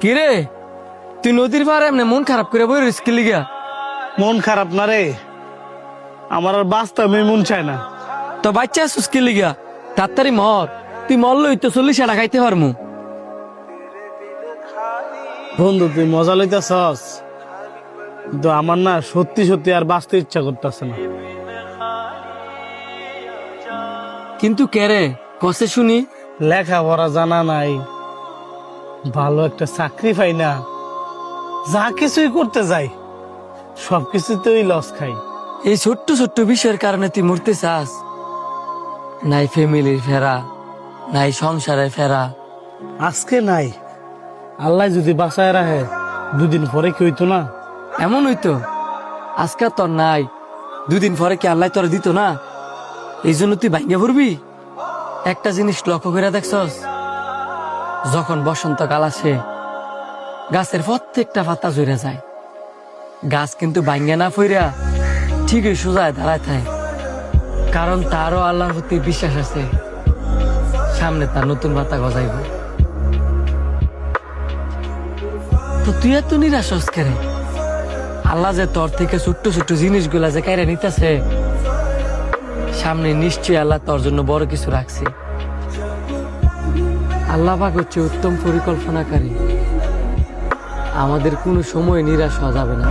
কিরে তুই নদীর পাড়ে এমনি মন খারাপ করে বই রিস্কি লিগা? মন খারাপ না রে, আমার আর বাস্তবে মন চায় না। তো বাচ্চা আসুস কি লিগা? তাড়াতাড়ি মর, তুই মরলই তো 40 টাকা খাইতে পারমু। বন্ধু তুই মজা লইতেছস, কিন্তু আমার না সত্যি সত্যি আর বাঁচতে ইচ্ছা করতেছে না। কিন্তু কেরে কসে শুনি? লেখাপড়া জানা নাই, ভালো একটা চাকরি পাই না, যা কিছুই করতে যাই সবকিছুতেই লস খাই। এই ছোট্ট ছোট্ট বিষয়ের কারণে তুই মরতে চাস? নাই ফ্যামিলির ফেরা, নাই সংসারে ফেরা। আজকে নাই, আল্লাহ যদি বাঁচায় রাখে দুদিন পরে কি হইতো না? এমন হইতো আজকে তোর নাই, 2 দিন পরে কি আল্লাহ তোর দিত না? এই জন্য তুই ভাঙ্গে পড়বি। একটা জিনিস লক্ষ্য করে দেখছস, যখন বসন্তকাল আসে গাছের প্রত্যেকটা পাতা ঝরে যায়, গাছ কিন্তু ভাঙ্গে না ফইরা ঠিকই সোজায় দাঁড়ায় থাকে, কারণ তারও আল্লাহর প্রতি বিশ্বাস আছে, সামনে তার নতুন পাতা গজাইব। তো তুই এত নিরাশ হস কেন? আল্লাহ যে তোর থেকে ছোট্ট ছোট্ট জিনিসগুলা যে কাইরা নিতেছে, সামনে নিশ্চয়ই আল্লাহ তোর জন্য বড় কিছু রাখছে। আল্লাহ পাক হচ্ছে উত্তম পরিকল্পনাকারী, আমাদের কোনো সময় নিরাশ হওয়া যাবে না।